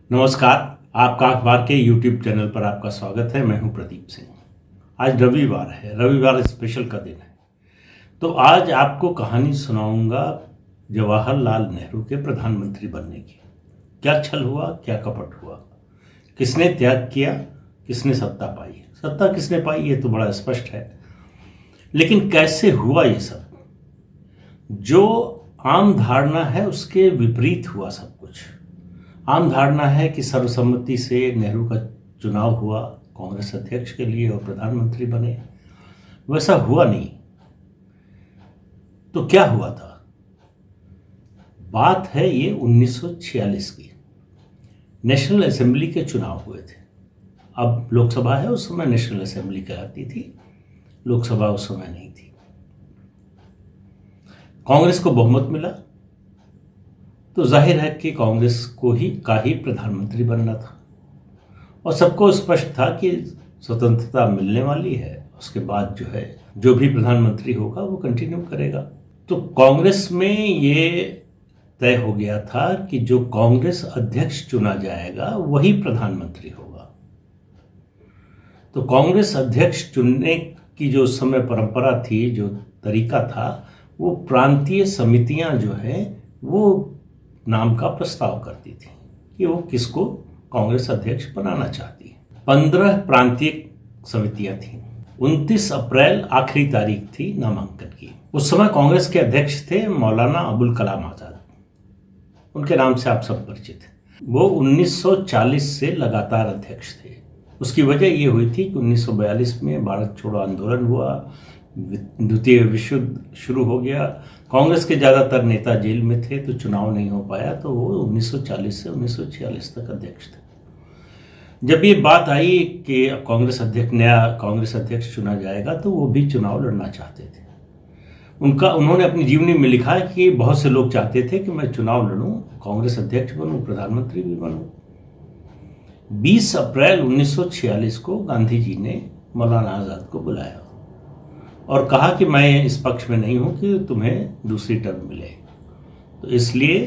नमस्कार। आपका अखबार के YouTube चैनल पर आपका स्वागत है। मैं हूं प्रदीप सिंह। आज रविवार है, रविवार स्पेशल का दिन है। तो आज आपको कहानी सुनाऊंगा जवाहरलाल नेहरू के प्रधानमंत्री बनने की। क्या छल हुआ, क्या कपट हुआ, किसने त्याग किया, किसने सत्ता पाई। सत्ता किसने पाई ये तो बड़ा स्पष्ट है, लेकिन कैसे हुआ ये सब। जो आम धारणा है उसके विपरीत हुआ सब कुछ। आम धारणा है कि सर्वसम्मति से नेहरू का चुनाव हुआ कांग्रेस अध्यक्ष के लिए और प्रधानमंत्री बने। वैसा हुआ नहीं। तो क्या हुआ था? बात है ये 1946 की। नेशनल असेंबली के चुनाव हुए थे। अब लोकसभा है, उस समय नेशनल असेंबली कहलाती थी, लोकसभा उस समय नहीं थी। कांग्रेस को बहुमत मिला तो जाहिर है कि कांग्रेस को ही प्रधानमंत्री बनना था और सबको स्पष्ट था कि स्वतंत्रता मिलने वाली है, उसके बाद जो भी प्रधानमंत्री होगा वो कंटिन्यू करेगा। तो कांग्रेस में ये तय हो गया था कि जो कांग्रेस अध्यक्ष चुना जाएगा वही प्रधानमंत्री होगा। तो कांग्रेस अध्यक्ष चुनने की जो उस समय परंपरा थी, जो तरीका था, वो प्रांतीय समितियां वो नाम का प्रस्ताव करती थी कि वो किसको कांग्रेस अध्यक्ष बनाना चाहती है। 15 प्रांतीय समितियां थीं। 29 अप्रैल आखिरी तारीख थी नामांकन की। उस समय कांग्रेस के अध्यक्ष थे मौलाना अबुल कलाम आजाद। उनके नाम से आप सब परिचित हैं। वो 1940 से लगातार अध्यक्ष थे। उसकी वजह ये हुई थी कि 1942 में भारत छोड़ो आंदोलन हुआ, द्वितीय विश्व युद्ध शुरू हो गया, कांग्रेस के ज़्यादातर नेता जेल में थे, तो चुनाव नहीं हो पाया। तो वो 1940 से 1946 तक अध्यक्ष थे। जब ये बात आई कि नया कांग्रेस अध्यक्ष चुना जाएगा, तो वो भी चुनाव लड़ना चाहते थे। उन्होंने अपनी जीवनी में लिखा है कि बहुत से लोग चाहते थे कि मैं चुनाव लड़ूं, कांग्रेस अध्यक्ष बनूं, प्रधानमंत्री भी बनूं। 20 अप्रैल 1946 को गांधी जी ने मौलाना आज़ाद को बुलाया और कहा कि मैं इस पक्ष में नहीं हूं कि तुम्हें दूसरी टर्म मिले, तो इसलिए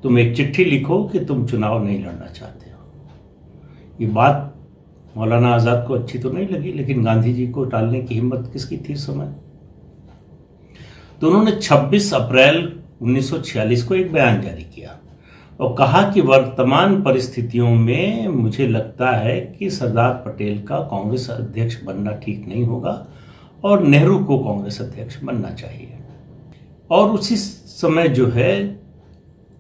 तुम एक चिट्ठी लिखो कि तुम चुनाव नहीं लड़ना चाहते हो। ये बात मौलाना आज़ाद को अच्छी तो नहीं लगी, लेकिन गांधी जी को टालने की हिम्मत किसकी थी इस समय। तो उन्होंने 26 अप्रैल 1946 को एक बयान जारी किया और कहा कि वर्तमान परिस्थितियों में मुझे लगता है कि सरदार पटेल का कांग्रेस अध्यक्ष बनना ठीक नहीं होगा और नेहरू को कांग्रेस अध्यक्ष बनना चाहिए। और उसी समय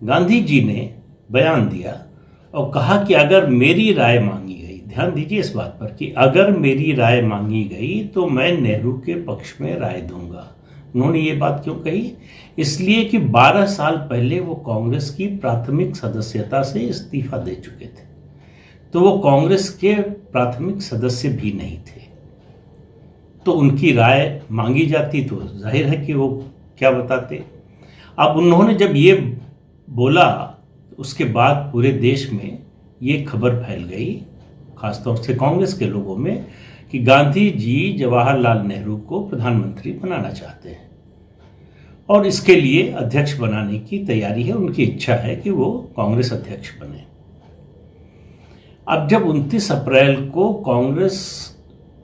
गांधी जी ने बयान दिया और कहा कि अगर मेरी राय मांगी गई, ध्यान दीजिए इस बात पर कि अगर मेरी राय मांगी गई तो मैं नेहरू के पक्ष में राय दूंगा। उन्होंने ये बात क्यों कही? इसलिए कि 12 साल पहले वो कांग्रेस की प्राथमिक सदस्यता से इस्तीफा दे चुके थे, तो वो कांग्रेस के प्राथमिक सदस्य भी नहीं थे। तो उनकी राय मांगी जाती तो जाहिर है कि वो क्या बताते। अब उन्होंने जब ये बोला, उसके बाद पूरे देश में ये खबर फैल गई, खासतौर से कांग्रेस के लोगों में, कि गांधी जी जवाहरलाल नेहरू को प्रधानमंत्री बनाना चाहते हैं और इसके लिए अध्यक्ष बनाने की तैयारी है। उनकी इच्छा है कि वो कांग्रेस अध्यक्ष बने। अब जब 29 अप्रैल को कांग्रेस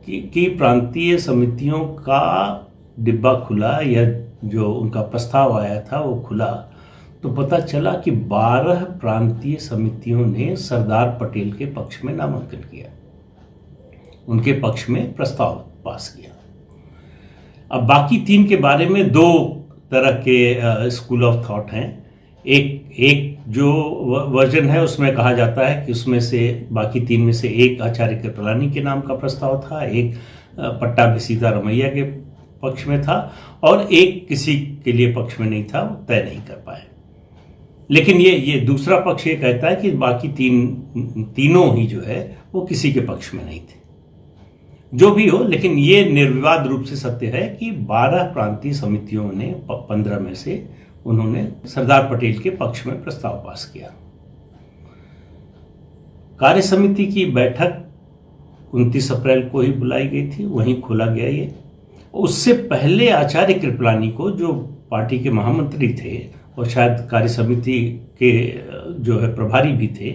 की प्रांतीय समितियों का डिब्बा खुला, या जो उनका प्रस्ताव आया था वो खुला, तो पता चला कि 12 प्रांतीय समितियों ने सरदार पटेल के पक्ष में नामांकन किया, उनके पक्ष में प्रस्ताव पास किया। अब बाकी 3 के बारे में 2 तरह के स्कूल ऑफ थॉट हैं। एक जो वर्जन है उसमें कहा जाता है कि उसमें से बाकी 3 में से एक आचार्य कृपलानी के नाम का प्रस्ताव था, एक पट्टाभी सीतारमैया के पक्ष में था और एक किसी के लिए पक्ष में नहीं था, वो तय नहीं कर पाए। लेकिन ये दूसरा पक्ष ये कहता है कि बाकी तीनों ही वो किसी के पक्ष में नहीं थे। जो भी हो, लेकिन ये निर्विवाद रूप से सत्य है कि 12 प्रांतीय समितियों ने 15 में से उन्होंने सरदार पटेल के पक्ष में प्रस्ताव पास किया। कार्य समिति की बैठक 29 अप्रैल को ही बुलाई गई थी, वहीं खोला गया ये। उससे पहले आचार्य कृपलानी को, जो पार्टी के महामंत्री थे और शायद कार्य समिति के प्रभारी भी थे,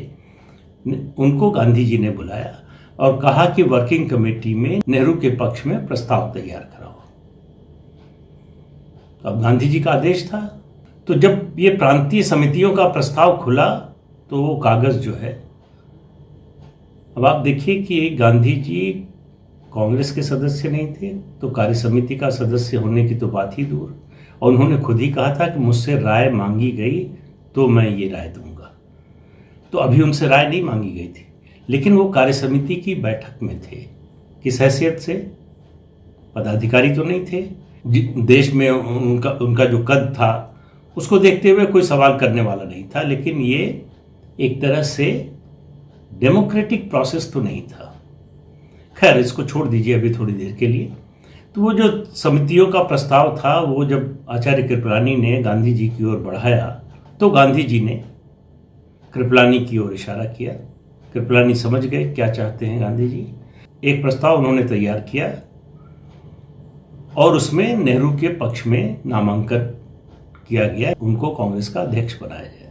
उनको गांधी जी ने बुलाया और कहा कि वर्किंग कमेटी में नेहरू के पक्ष में प्रस्ताव तैयार कराओ। अब गांधी जी का आदेश था। तो जब ये प्रांतीय समितियों का प्रस्ताव खुला तो वो कागज जो है, अब आप देखिए कि गांधी जी कांग्रेस के सदस्य नहीं थे, तो कार्य समिति का सदस्य होने की तो बात ही दूर, और उन्होंने खुद ही कहा था कि मुझसे राय मांगी गई तो मैं ये राय दूंगा। तो अभी उनसे राय नहीं मांगी गई थी, लेकिन वो कार्य समिति की बैठक में थे। किस हैसियत से? पदाधिकारी तो नहीं थे। देश में उनका जो कद था उसको देखते हुए कोई सवाल करने वाला नहीं था, लेकिन ये एक तरह से डेमोक्रेटिक प्रोसेस तो नहीं था। खैर, इसको छोड़ दीजिए अभी थोड़ी देर के लिए। तो वो जो समितियों का प्रस्ताव था, वो जब आचार्य कृपलानी ने गांधी जी की ओर बढ़ाया तो गांधी जी ने कृपलानी की ओर इशारा किया। कृपलानी समझ गए क्या चाहते हैं गांधी जी। एक प्रस्ताव उन्होंने तैयार किया और उसमें नेहरू के पक्ष में नामांकन किया गया, उनको कांग्रेस का अध्यक्ष बनाया गया।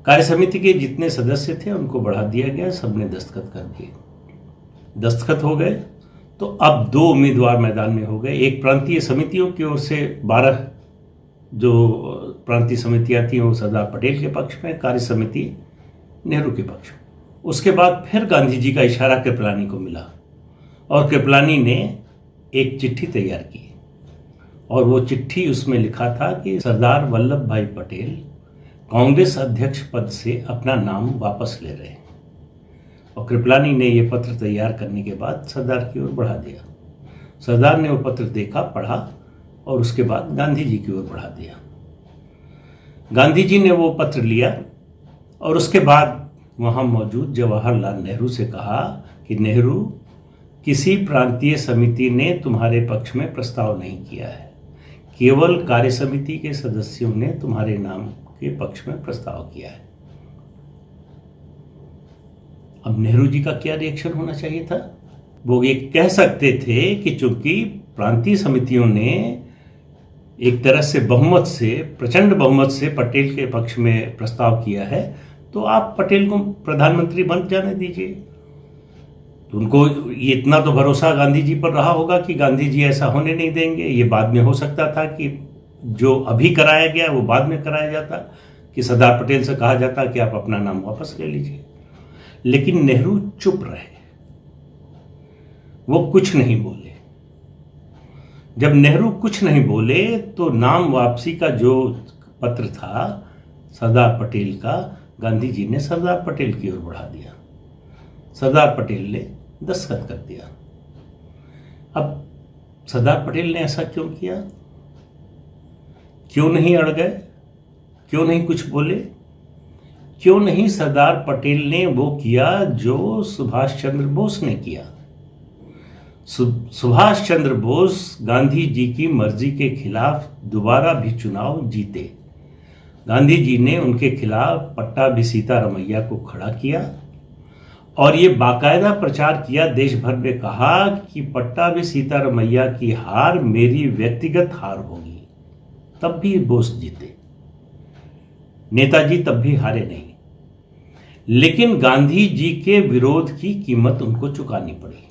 कार्य समिति के जितने सदस्य थे उनको बढ़ा दिया गया, सबने दस्तखत कर दिए। दस्तखत हो गए तो अब 2 उम्मीदवार मैदान में हो गए। एक प्रांतीय समितियों की ओर से 12 जो प्रांतीय समितियां थी वो सरदार पटेल के पक्ष में, कार्य समिति नेहरू के पक्ष में। उसके बाद फिर गांधी जी का इशारा कृपलानी को मिला और कृपलानी ने एक चिट्ठी तैयार की और वो चिट्ठी, उसमें लिखा था कि सरदार वल्लभ भाई पटेल कांग्रेस अध्यक्ष पद से अपना नाम वापस ले रहे हैं। और कृपलानी ने यह पत्र तैयार करने के बाद सरदार की ओर बढ़ा दिया। सरदार ने वो पत्र देखा, पढ़ा और उसके बाद गांधी जी की ओर बढ़ा दिया। गांधी जी ने वो पत्र लिया और उसके बाद वहां मौजूद जवाहरलाल नेहरू से कहा कि नेहरू, किसी प्रांतीय समिति ने तुम्हारे पक्ष में प्रस्ताव नहीं किया है, केवल कार्य समिति के सदस्यों ने तुम्हारे नाम के पक्ष में प्रस्ताव किया है। अब नेहरू जी का क्या रिएक्शन होना चाहिए था? वो ये कह सकते थे कि चूंकि प्रांतीय समितियों ने एक तरह से बहुमत से, प्रचंड बहुमत से पटेल के पक्ष में प्रस्ताव किया है, तो आप पटेल को प्रधानमंत्री बन जाने दीजिए। तो उनको ये इतना तो भरोसा गांधी जी पर रहा होगा कि गांधी जी ऐसा होने नहीं देंगे। ये बाद में हो सकता था कि जो अभी कराया गया वो बाद में कराया जाता, कि सरदार पटेल से कहा जाता कि आप अपना नाम वापस ले लीजिए। लेकिन नेहरू चुप रहे, वो कुछ नहीं बोले। जब नेहरू कुछ नहीं बोले तो नाम वापसी का जो पत्र था सरदार पटेल का, गांधी जी ने सरदार पटेल की ओर बढ़ा दिया। सरदार पटेल ने दस्तखत कर दिया। अब सरदार पटेल ने ऐसा क्यों किया? क्यों नहीं अड़ गए? क्यों नहीं कुछ बोले? क्यों नहीं सरदार पटेल ने वो किया जो सुभाष चंद्र बोस ने किया? सुभाष चंद्र बोस गांधी जी की मर्जी के खिलाफ दोबारा भी चुनाव जीते। गांधी जी ने उनके खिलाफ पट्टाभी सीतारमैया को खड़ा किया और ये बाकायदा प्रचार किया, देश भर में कहा कि पट्टाभी सीतारमैया की हार मेरी व्यक्तिगत हार होगी। तब भी बोस जीते, नेताजी तब भी हारे नहीं, लेकिन गांधी जी के विरोध की कीमत उनको चुकानी पड़ी।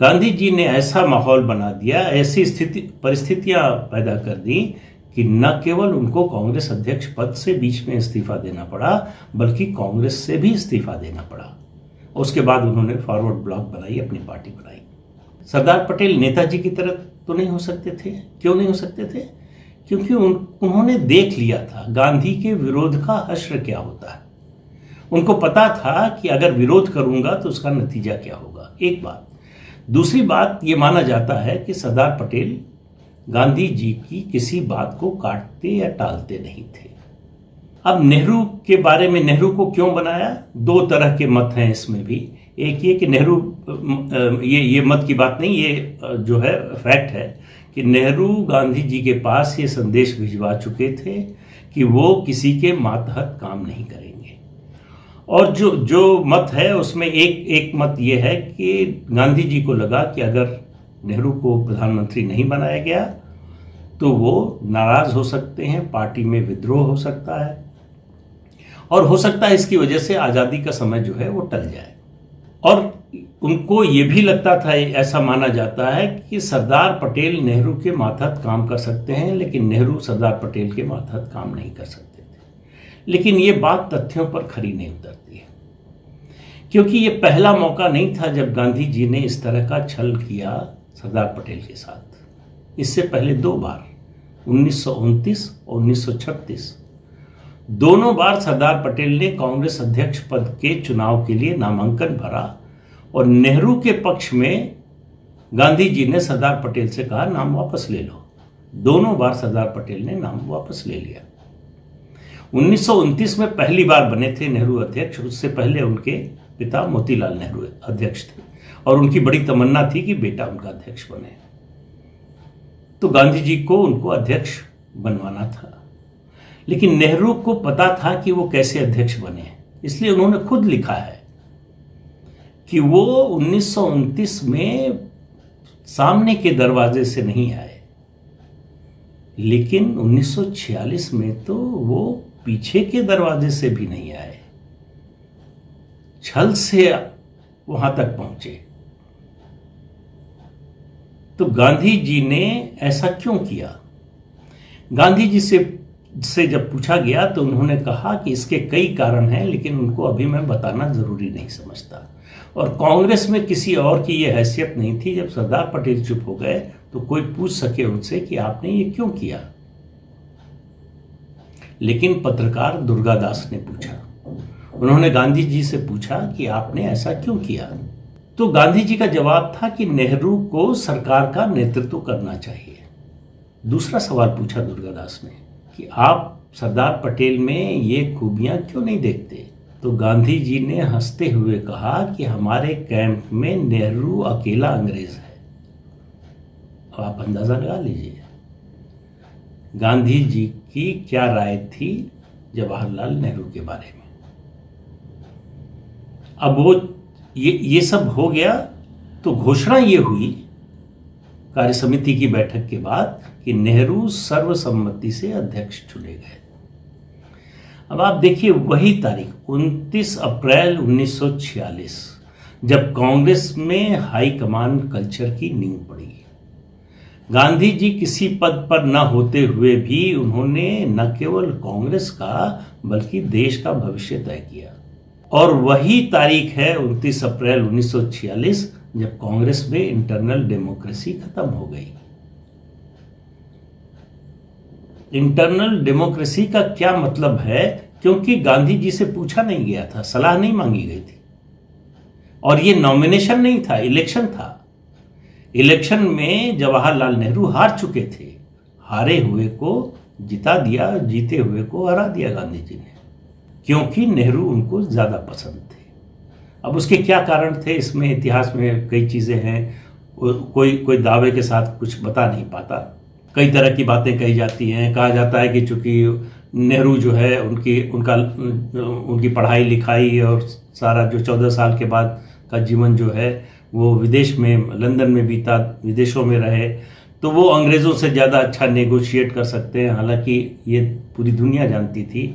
गांधी जी ने ऐसा माहौल बना दिया, ऐसी परिस्थितियां पैदा कर दी कि न केवल उनको कांग्रेस अध्यक्ष पद से बीच में इस्तीफा देना पड़ा, बल्कि कांग्रेस से भी इस्तीफा देना पड़ा। उसके बाद उन्होंने फॉरवर्ड ब्लॉक बनाई, अपनी पार्टी बनाई। सरदार पटेल नेताजी की तरह तो नहीं हो सकते थे। क्यों नहीं हो सकते थे? क्योंकि उन्होंने देख लिया था गांधी के विरोध का हश्र क्या होता है। उनको पता था कि अगर विरोध करूंगा तो उसका नतीजा क्या होगा। एक बात। दूसरी बात, ये माना जाता है कि सरदार पटेल गांधी जी की किसी बात को काटते या टालते नहीं थे। अब नेहरू के बारे में नेहरू को क्यों बनाया? 2 तरह के मत हैं इसमें भी। एक ये कि नेहरू, ये मत की बात नहीं, ये जो है फैक्ट है कि नेहरू गांधी जी के पास ये संदेश भिजवा चुके थे कि वो किसी के मातहत काम नहीं करेंगे। और जो मत है उसमें एक मत ये है कि गांधी जी को लगा कि अगर नेहरू को प्रधानमंत्री नहीं बनाया गया तो वो नाराज हो सकते हैं, पार्टी में विद्रोह हो सकता है। और हो सकता है इसकी वजह से आज़ादी का समय जो है वो टल जाए। और उनको ये भी लगता था, ऐसा माना जाता है कि सरदार पटेल नेहरू के मातहत काम कर सकते हैं, लेकिन नेहरू सरदार पटेल के मातहत काम नहीं कर सकते थे। लेकिन ये बात तथ्यों पर खरी नहीं उतरती है, क्योंकि ये पहला मौका नहीं था जब गांधी जी ने इस तरह का छल किया सरदार पटेल के साथ। इससे पहले 2 बार 1929 और 1936 दोनों बार सरदार पटेल ने कांग्रेस अध्यक्ष पद के चुनाव के लिए नामांकन भरा और नेहरू के पक्ष में गांधी जी ने सरदार पटेल से कहा नाम वापस ले लो। दोनों बार सरदार पटेल ने नाम वापस ले लिया। 1929 में पहली बार बने थे नेहरू अध्यक्ष। उससे पहले उनके पिता मोतीलाल नेहरू अध्यक्ष थे और उनकी बड़ी तमन्ना थी कि बेटा उनका अध्यक्ष बने। तो गांधी जी को उनको अध्यक्ष बनवाना था, लेकिन नेहरू को पता था कि वो कैसे अध्यक्ष बने, इसलिए उन्होंने खुद लिखा है कि वो 1929 में सामने के दरवाजे से नहीं आए, लेकिन 1946 में तो वो पीछे के दरवाजे से भी नहीं आए, छल से वहां तक पहुंचे। तो गांधी जी ने ऐसा क्यों किया? गांधी जी से जब पूछा गया तो उन्होंने कहा कि इसके कई कारण हैं, लेकिन उनको अभी मैं बताना जरूरी नहीं समझता। और कांग्रेस में किसी और की यह हैसियत नहीं थी, जब सरदार पटेल चुप हो गए तो कोई पूछ सके उनसे कि आपने ये क्यों किया। लेकिन पत्रकार दुर्गादास ने पूछा, उन्होंने गांधी जी से पूछा कि आपने ऐसा क्यों किया। तो गांधी जी का जवाब था कि नेहरू को सरकार का नेतृत्व करना चाहिए। दूसरा सवाल पूछा दुर्गादास ने कि आप सरदार पटेल में ये खूबियां क्यों नहीं देखते। तो गांधी जी ने हंसते हुए कहा कि हमारे कैंप में नेहरू अकेला अंग्रेज है। अब आप अंदाजा लगा लीजिए गांधी जी की क्या राय थी जवाहरलाल नेहरू के बारे में। अब वो ये सब हो गया तो घोषणा ये हुई कार्य समिति की बैठक के बाद कि नेहरू सर्वसम्मति से अध्यक्ष चुने गए। अब आप देखिए वही तारीख 29 अप्रैल 1946 जब कांग्रेस में हाई कमान कल्चर की नींव पड़ी। गांधी जी किसी पद पर न होते हुए भी उन्होंने न केवल कांग्रेस का बल्कि देश का भविष्य तय किया। और वही तारीख है 29 अप्रैल 1946 जब कांग्रेस में इंटरनल डेमोक्रेसी खत्म हो गई। इंटरनल डेमोक्रेसी का क्या मतलब है? क्योंकि गांधी जी से पूछा नहीं गया था, सलाह नहीं मांगी गई थी, और ये नॉमिनेशन नहीं था, इलेक्शन था। इलेक्शन में जवाहरलाल नेहरू हार चुके थे, हारे हुए को जिता दिया, जीते हुए को हरा दिया गांधी जी ने, क्योंकि नेहरू उनको ज्यादा पसंद थे। अब उसके क्या कारण थे, इसमें इतिहास में कई चीजें हैं, कोई दावे के साथ कुछ बता नहीं पाता। कई तरह की बातें कही जाती हैं। कहा जाता है कि चूंकि नेहरू जो है उनकी पढ़ाई लिखाई और सारा जो 14 साल के बाद का जीवन जो है वो विदेश में, लंदन में बीता, विदेशों में रहे, तो वो अंग्रेज़ों से ज़्यादा अच्छा नेगोशिएट कर सकते हैं। हालांकि ये पूरी दुनिया जानती थी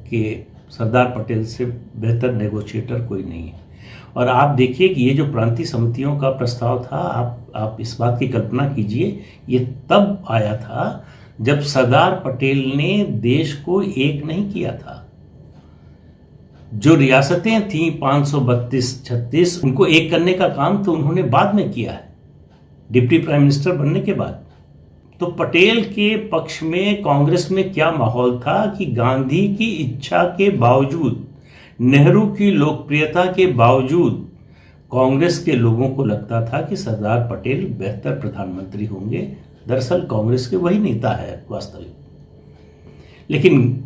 कि सरदार पटेल से बेहतर नेगोशिएटर कोई नहीं है। और आप देखिए कि ये जो प्रांतीय समितियों का प्रस्ताव था, आप इस बात की कल्पना कीजिए, ये तब आया था जब सरदार पटेल ने देश को एक नहीं किया था। जो रियासतें थीं 532-36, उनको एक करने का काम तो उन्होंने बाद में किया है, डिप्टी प्राइम मिनिस्टर बनने के बाद। तो पटेल के पक्ष में कांग्रेस में क्या माहौल था कि गांधी की इच्छा के बावजूद, नेहरू की लोकप्रियता के बावजूद कांग्रेस के लोगों को लगता था कि सरदार पटेल बेहतर प्रधानमंत्री होंगे। दरअसल कांग्रेस के वही नेता है वास्तविक, लेकिन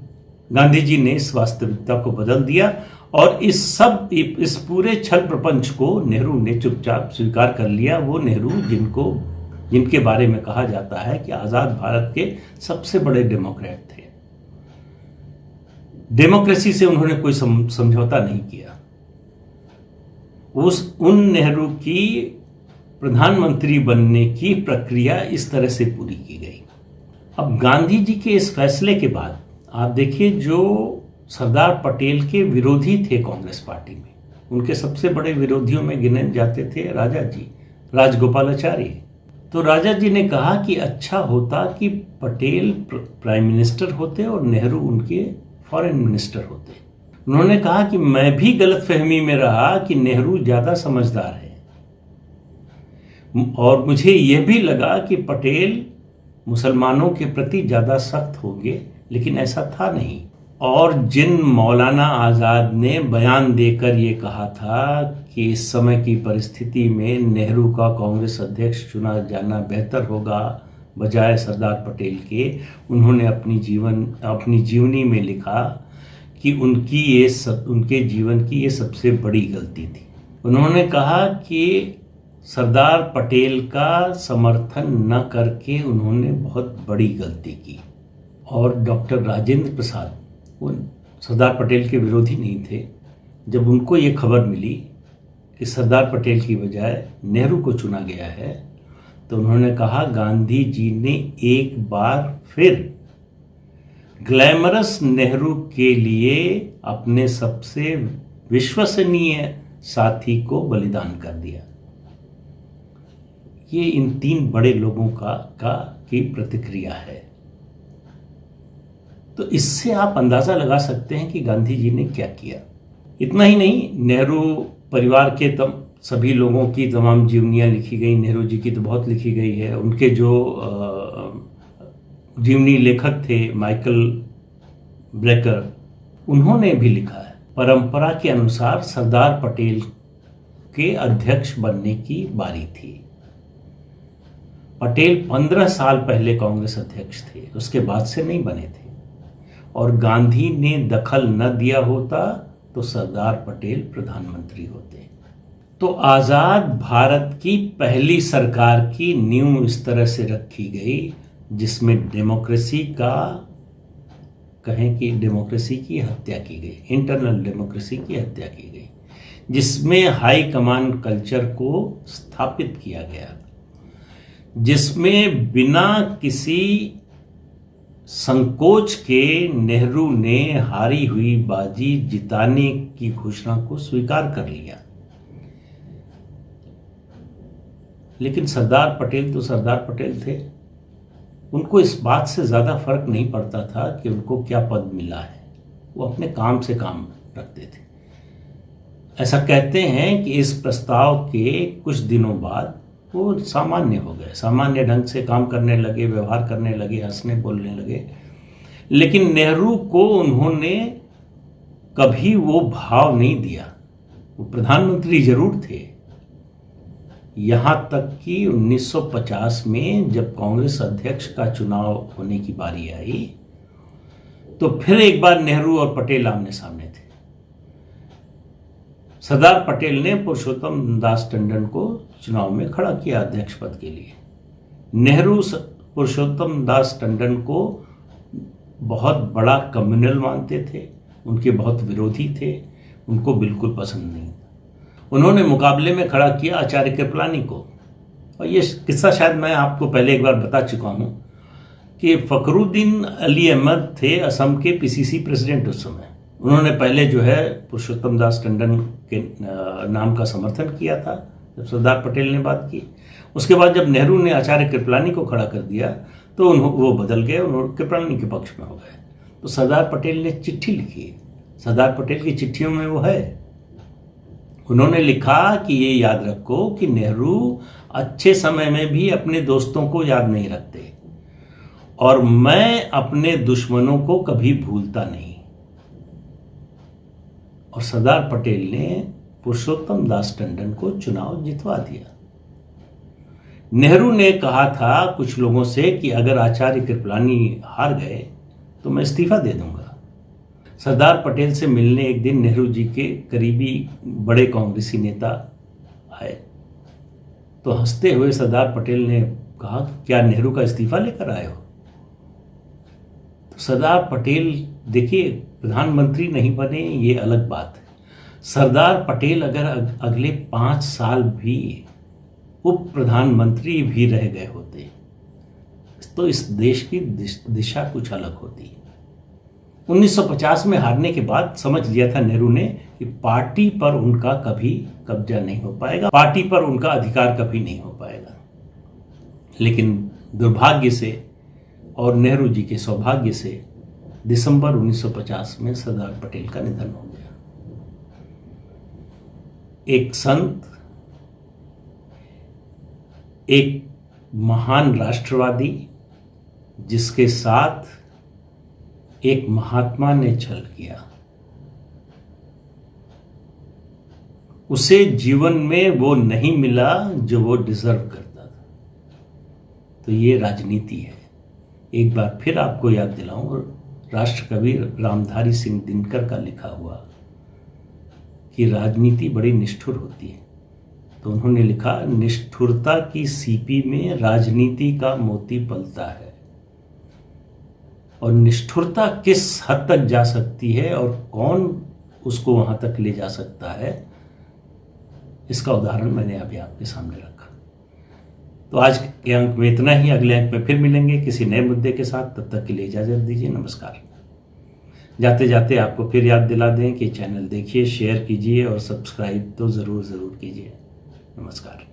गांधी जी ने इस वास्तविकता को बदल दिया और इस पूरे छल प्रपंच को नेहरू ने चुपचाप स्वीकार कर लिया। वो नेहरू जिनके बारे में कहा जाता है कि आजाद भारत के सबसे बड़े डेमोक्रेट थे। डेमोक्रेसी से उन्होंने कोई समझौता नहीं किया। उन नेहरू की प्रधानमंत्री बनने की प्रक्रिया इस तरह से पूरी की गई। अब गांधी जी के इस फैसले के बाद आप देखिए, जो सरदार पटेल के विरोधी थे कांग्रेस पार्टी में। उनके सबसे बड़े विरोधियों में गिने जाते थे राजा जी, राजगोपालाचारी। तो राजा जी ने कहा कि अच्छा होता कि पटेल प्राइम मिनिस्टर होते और नेहरू उनके फॉरेन मिनिस्टर होते। उन्होंने कहा कि मैं भी गलतफहमी में रहा कि नेहरू ज़्यादा समझदार है, और मुझे यह भी लगा कि पटेल मुसलमानों के प्रति ज़्यादा सख्त होंगे, लेकिन ऐसा था नहीं। और जिन मौलाना आज़ाद ने बयान देकर ये कहा था कि इस समय की परिस्थिति में नेहरू का कांग्रेस अध्यक्ष चुना जाना बेहतर होगा बजाय सरदार पटेल के, उन्होंने अपनी जीवनी में लिखा कि उनके जीवन की ये सबसे बड़ी गलती थी। उन्होंने कहा कि सरदार पटेल का समर्थन न करके उन्होंने बहुत बड़ी गलती की। और डॉक्टर राजेंद्र प्रसाद, वो सरदार पटेल के विरोधी नहीं थे, जब उनको ये खबर मिली कि सरदार पटेल की बजाय नेहरू को चुना गया है, तो उन्होंने कहा गांधी जी ने एक बार फिर ग्लैमरस नेहरू के लिए अपने सबसे विश्वसनीय साथी को बलिदान कर दिया। ये इन 3 बड़े लोगों की प्रतिक्रिया है। तो इससे आप अंदाज़ा लगा सकते हैं कि गांधी जी ने क्या किया। इतना ही नहीं, नेहरू परिवार के सभी लोगों की तमाम जीवनियाँ लिखी गई। नेहरू जी की तो बहुत लिखी गई है। उनके जो जीवनी लेखक थे माइकल ब्रेकर, उन्होंने भी लिखा है। परंपरा के अनुसार सरदार पटेल के अध्यक्ष बनने की बारी थी। पटेल 15 साल पहले कांग्रेस अध्यक्ष थे, उसके बाद से नहीं बने थे। और गांधी ने दखल न दिया होता तो सरदार पटेल प्रधानमंत्री होते। तो आज़ाद भारत की पहली सरकार की नींव इस तरह से रखी गई, जिसमें डेमोक्रेसी की हत्या की गई, इंटरनल डेमोक्रेसी की हत्या की गई, जिसमें हाई कमांड कल्चर को स्थापित किया गया, जिसमें बिना किसी संकोच के नेहरू ने हारी हुई बाजी जिताने की घोषणा को स्वीकार कर लिया। लेकिन सरदार पटेल तो सरदार पटेल थे। उनको इस बात से ज़्यादा फर्क नहीं पड़ता था कि उनको क्या पद मिला है, वो अपने काम से काम रखते थे। ऐसा कहते हैं कि इस प्रस्ताव के कुछ दिनों बाद वो सामान्य हो गए, सामान्य ढंग से काम करने लगे, व्यवहार करने लगे, हंसने बोलने लगे। लेकिन नेहरू को उन्होंने कभी वो भाव नहीं दिया। वो प्रधानमंत्री जरूर थे, यहाँ तक कि 1950 में जब कांग्रेस अध्यक्ष का चुनाव होने की बारी आई, तो फिर एक बार नेहरू और पटेल आमने सामने थे। सरदार पटेल ने पुरुषोत्तम दास टंडन को चुनाव में खड़ा किया अध्यक्ष पद के लिए। नेहरू पुरुषोत्तम दास टंडन को बहुत बड़ा कम्युनल मानते थे, उनके बहुत विरोधी थे, उनको बिल्कुल पसंद नहीं था। उन्होंने मुकाबले में खड़ा किया आचार्य कृपलानी को। और ये किस्सा शायद मैं आपको पहले एक बार बता चुका हूँ कि फखरुद्दीन अली अहमद थे असम के पीसीसी प्रेसिडेंट उस समय। उन्होंने पहले जो है पुरुषोत्तम दास टंडन के नाम का समर्थन किया था जब सरदार पटेल ने बात की। उसके बाद जब नेहरू ने आचार्य कृपलानी को खड़ा कर दिया तो वो बदल गए, उन्होंने कृपलानी के पक्ष में हो गए। तो सरदार पटेल ने चिट्ठी लिखी। सरदार पटेल की चिट्ठियों में वो है, उन्होंने लिखा कि ये याद रखो कि नेहरू अच्छे समय में भी अपने दोस्तों को याद नहीं रखते और मैं अपने दुश्मनों को कभी भूलता नहीं। और सरदार पटेल ने पुरुषोत्तम दास टंडन को चुनाव जितवा दिया। नेहरू ने कहा था कुछ लोगों से कि अगर आचार्य कृपलानी हार गए तो मैं इस्तीफा दे दूंगा। सरदार पटेल से मिलने एक दिन नेहरू जी के करीबी बड़े कांग्रेसी नेता आए तो हंसते हुए सरदार पटेल ने कहा, क्या नेहरू का इस्तीफा लेकर आए हो? तो सरदार पटेल, देखिए, प्रधानमंत्री नहीं बने ये अलग बात है। सरदार पटेल अगर अगले 5 साल भी उप प्रधानमंत्री भी रह गए होते तो इस देश की दिशा कुछ अलग होती। 1950 में हारने के बाद समझ लिया था नेहरू ने कि पार्टी पर उनका कभी कब्जा नहीं हो पाएगा, पार्टी पर उनका अधिकार कभी नहीं हो पाएगा। लेकिन दुर्भाग्य से और नेहरू जी के सौभाग्य से दिसंबर 1950 में सरदार पटेल का निधन हो गया। एक संत, एक महान राष्ट्रवादी, जिसके साथ एक महात्मा ने छल किया, उसे जीवन में वो नहीं मिला जो वो डिजर्व करता था। तो ये राजनीति है। एक बार फिर आपको याद दिलाऊं राष्ट्रकवि रामधारी सिंह दिनकर का लिखा हुआ कि राजनीति बड़ी निष्ठुर होती है। तो उन्होंने लिखा, निष्ठुरता की सीपी में राजनीति का मोती पलता है। और निष्ठुरता किस हद तक जा सकती है और कौन उसको वहां तक ले जा सकता है, इसका उदाहरण मैंने अभी आपके सामने रखा। तो आज के अंक में इतना ही। अगले अंक में फिर मिलेंगे किसी नए मुद्दे के साथ। तब तक के लिए इजाजत दीजिए। नमस्कार। जाते जाते आपको फिर याद दिला दें कि चैनल देखिए, शेयर कीजिए और सब्सक्राइब तो ज़रूर कीजिए। नमस्कार।